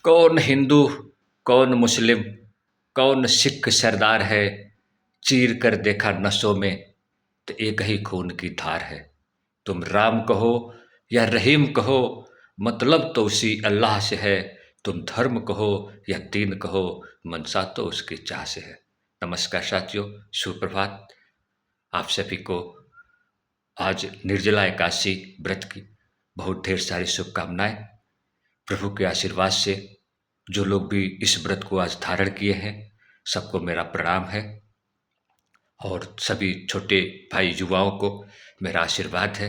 कौन हिंदू, कौन मुस्लिम, कौन सिख सरदार है। चीर कर देखा नसों में तो एक ही खून की धार है। तुम राम कहो या रहीम कहो, मतलब तो उसी अल्लाह से है। तुम धर्म कहो या दीन कहो, मनसा तो उसकी चाह से है। नमस्कार साथियों, सुप्रभात। आप सभी को आज निर्जला एकादशी व्रत की बहुत ढेर सारी शुभकामनाएं। प्रभु के आशीर्वाद से जो लोग भी इस व्रत को आज धारण किए हैं, सबको मेरा प्रणाम है। और सभी छोटे भाई युवाओं को मेरा आशीर्वाद है।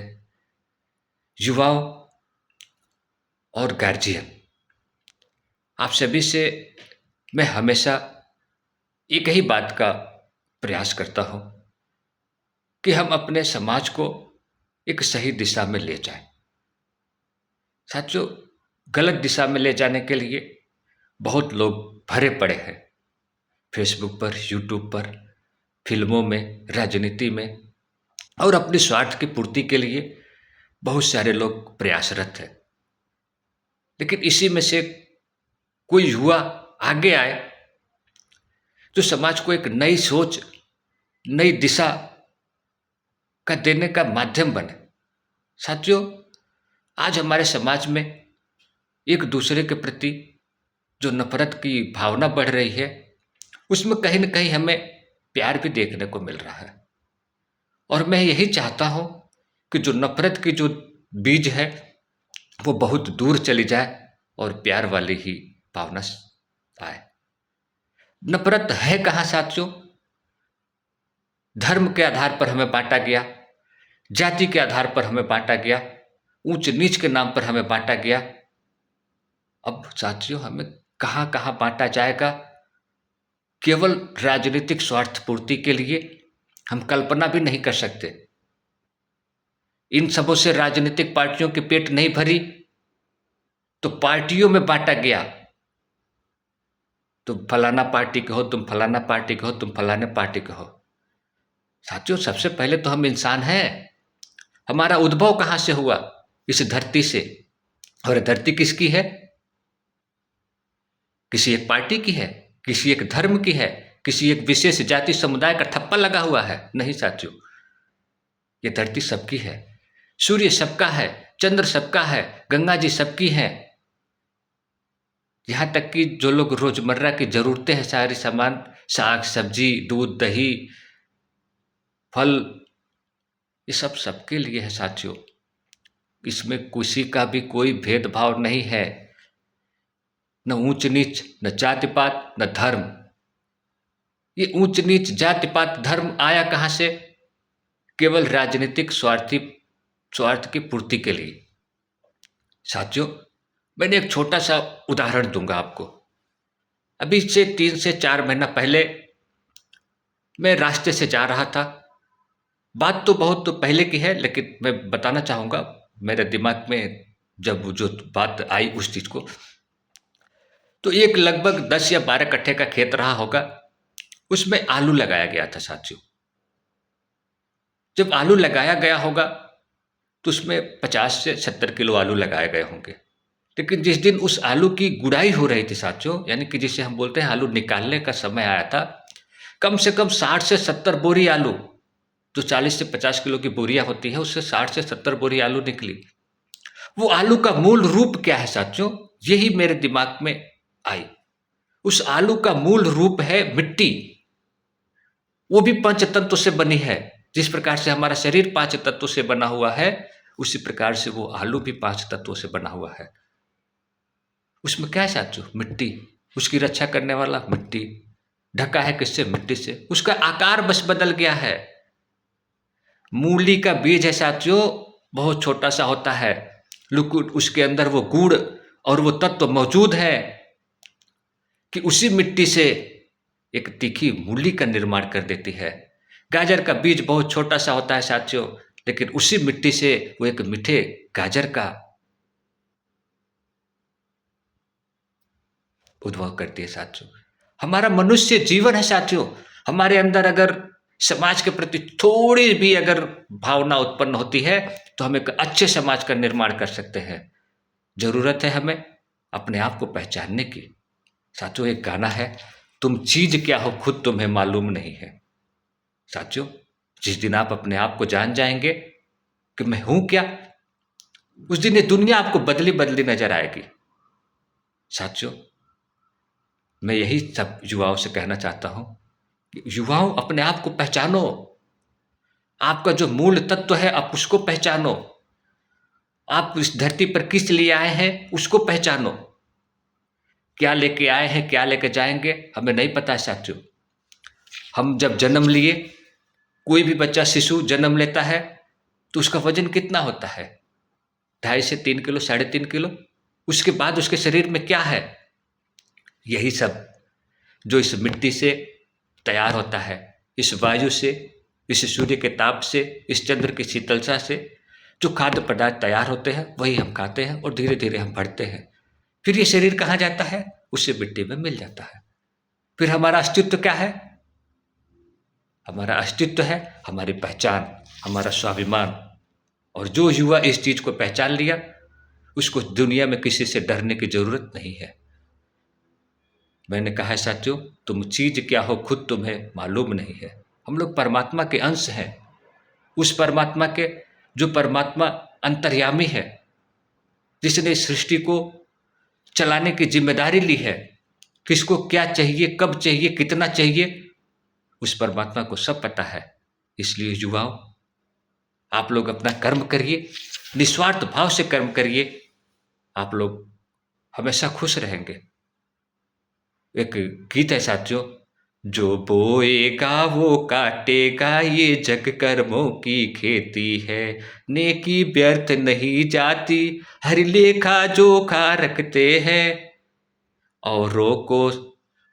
युवाओं और गार्जियन, आप सभी से मैं हमेशा एक ही बात का प्रयास करता हूं कि हम अपने समाज को एक सही दिशा में ले जाएं। साथियों, गलत दिशा में ले जाने के लिए बहुत लोग भरे पड़े हैं, फेसबुक पर, यूट्यूब पर, फिल्मों में, राजनीति में, और अपने स्वार्थ की पूर्ति के लिए बहुत सारे लोग प्रयासरत हैं। लेकिन इसी में से कोई युवा आगे आए जो समाज को एक नई सोच, नई दिशा का देने का माध्यम बने। साथियों, आज हमारे समाज में एक दूसरे के प्रति जो नफरत की भावना बढ़ रही है, उसमें कहीं न कहीं हमें प्यार भी देखने को मिल रहा है। और मैं यही चाहता हूं कि जो नफरत की जो बीज है वो बहुत दूर चली जाए और प्यार वाली ही भावना आए। नफरत है कहाँ साथियों? धर्म के आधार पर हमें बांटा गया, जाति के आधार पर हमें बांटा गया, ऊंच नीच के नाम पर हमें बांटा गया। अब साथियों, हमें कहाँ कहाँ बांटा जाएगा? केवल राजनीतिक स्वार्थ पूर्ति के लिए हम कल्पना भी नहीं कर सकते। इन सबों से राजनीतिक पार्टियों के पेट नहीं भरी तो पार्टियों में बांटा गया। तुम फलाना पार्टी के हो, तुम फलाना पार्टी के हो, तुम फलाने पार्टी के हो। साथियों, सबसे पहले तो हम इंसान हैं। हमारा उद्भव कहां से हुआ? इस धरती से। और धरती किसकी है? किसी एक पार्टी की है, किसी एक धर्म की है, किसी एक विशेष जाति समुदाय का ठप्पा लगा हुआ है? नहीं साथियों, ये धरती सबकी है। सूर्य सबका है, चंद्र सबका है, गंगा जी सबकी है। यहां तक कि जो लोग रोजमर्रा की जरूरतें हैं, सारे सामान, साग सब्जी, दूध दही, फल, ये सब सबके लिए है साथियों। इसमें किसी का भी कोई भेदभाव नहीं है, न ऊंच नीच, न जाति पात, न धर्म। ये ऊंच नीच, जाति पात, धर्म आया कहां से? केवल राजनीतिक स्वार्थ की पूर्ति के लिए। साथियों, मैंने एक छोटा सा उदाहरण दूंगा आपको। अभी से 3 से 4 महीना पहले मैं रास्ते से जा रहा था। बात तो बहुत पहले की है, लेकिन मैं बताना चाहूंगा मेरे दिमाग में जब जो बात आई उस चीज को। तो एक लगभग 10 या 12 कट्ठे का खेत रहा होगा, उसमें आलू लगाया गया था साथियों। जब आलू लगाया गया होगा तो उसमें 50 से 70 किलो आलू लगाए गए होंगे। लेकिन जिस दिन उस आलू की गुड़ाई हो रही थी साथियों, यानी कि जिसे हम बोलते हैं आलू निकालने का समय आया था, कम से कम 60 से 70 बोरी आलू, जो 40 से 50 किलो की बोरियां होती है, उससे 60 से 70 बोरी आलू निकली। वो आलू का मूल रूप क्या है साथियों? यही मेरे दिमाग में आई। उस आलू का मूल रूप है मिट्टी। वो भी 5 तत्वों से बनी है। जिस प्रकार से हमारा शरीर 5 तत्वों से बना हुआ है, उसी प्रकार से वो आलू भी 5 तत्वों से बना हुआ है। उसमें क्या है साथियों? मिट्टी। उसकी रक्षा करने वाला मिट्टी। ढका है किससे? मिट्टी से। उसका आकार बस बदल गया है। मूली का बीज है साथियों, बहुत छोटा सा होता है, लेकिन उसके अंदर वो गुण और वो तत्व मौजूद है कि उसी मिट्टी से एक तीखी मूली का निर्माण कर देती है। गाजर का बीज बहुत छोटा सा होता है साथियों, लेकिन उसी मिट्टी से वो एक मीठे गाजर का उद्भव करती है साथियों। हमारा मनुष्य जीवन है साथियों। हमारे अंदर अगर समाज के प्रति थोड़ी भी अगर भावना उत्पन्न होती है तो हम एक अच्छे समाज का निर्माण कर सकते हैं। जरूरत है हमें अपने आप को पहचानने की। साथियों, एक गाना है, तुम चीज क्या हो खुद तुम्हें मालूम नहीं है। साथियों, जिस दिन आप अपने आप को जान जाएंगे कि मैं हूं क्या, उस दिन ये दुनिया आपको बदली बदली नजर आएगी। साथियों, मैं यही सब युवाओं से कहना चाहता हूं कि युवाओं, अपने आप को पहचानो। आपका जो मूल तत्व है, आप उसको पहचानो। आप इस धरती पर किस लिए आए हैं, उसको पहचानो। क्या लेके आए हैं, क्या लेके जाएंगे, हमें नहीं पता है साथियों। हम जब जन्म लिए, कोई भी बच्चा शिशु जन्म लेता है तो उसका वजन कितना होता है? 2.5 से 3 किलो, 3.5 किलो। उसके बाद उसके शरीर में क्या है? यही सब जो इस मिट्टी से तैयार होता है, इस वायु से, इस सूर्य के ताप से, इस चंद्र की शीतलता से जो खाद्य पदार्थ तैयार होते हैं, वही हम खाते हैं और धीरे धीरे हम बढ़ते हैं। फिर ये शरीर कहाँ जाता है? उससे मिट्टी में मिल जाता है। फिर हमारा अस्तित्व क्या है? हमारा अस्तित्व है हमारी पहचान, हमारा स्वाभिमान। और जो युवा इस चीज को पहचान लिया, उसको दुनिया में किसी से डरने की जरूरत नहीं है। मैंने कहा है साथियों, तुम चीज क्या हो खुद तुम्हें मालूम नहीं है। हम लोग परमात्मा के अंश हैं। उस परमात्मा के, जो परमात्मा अंतर्यामी है, जिसने इस सृष्टि को चलाने की जिम्मेदारी ली है, किसको क्या चाहिए, कब चाहिए, कितना चाहिए, उस परमात्मा को सब पता है। इसलिए युवाओं, आप लोग अपना कर्म करिए, निस्वार्थ भाव से कर्म करिए, आप लोग हमेशा खुश रहेंगे। एक गीत है साथियों, जो बोएगा वो काटेगा, ये जग कर्मों की खेती है। नेकी व्यर्थ नहीं जाती, हर लेखा जोखा रखते हैं। औरों को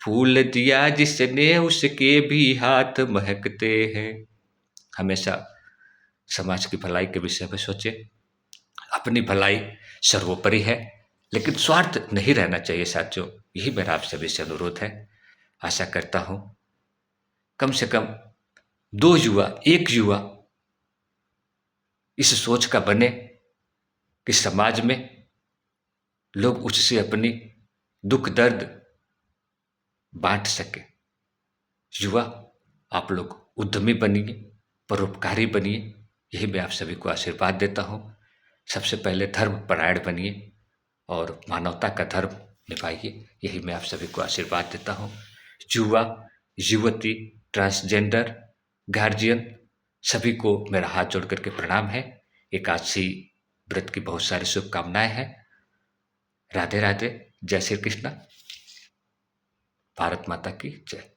फूल दिया जिसने, उसके भी हाथ महकते हैं। हमेशा समाज की भलाई के विषय में सोचे। अपनी भलाई सर्वोपरि है, लेकिन स्वार्थ नहीं रहना चाहिए साथियों। यही मेरा आप सभी से अनुरोध है। आशा करता हूं कम से कम 2 युवा, 1 युवा इस सोच का बने कि समाज में लोग उससे अपनी दुख दर्द बांट सके। युवा, आप लोग उद्यमी बनिए, परोपकारी बनिए। यही मैं आप सभी को आशीर्वाद देता हूँ। सबसे पहले धर्म परायण बनिए और मानवता का धर्म निभाइए। यही मैं आप सभी को आशीर्वाद देता हूँ। युवा, युवती, ट्रांसजेंडर, गार्जियन, सभी को मेरा हाथ जोड़ करके प्रणाम है। एकादशी व्रत की बहुत सारी शुभकामनाएं हैं। राधे राधे। जय श्री कृष्ण। भारत माता की जय।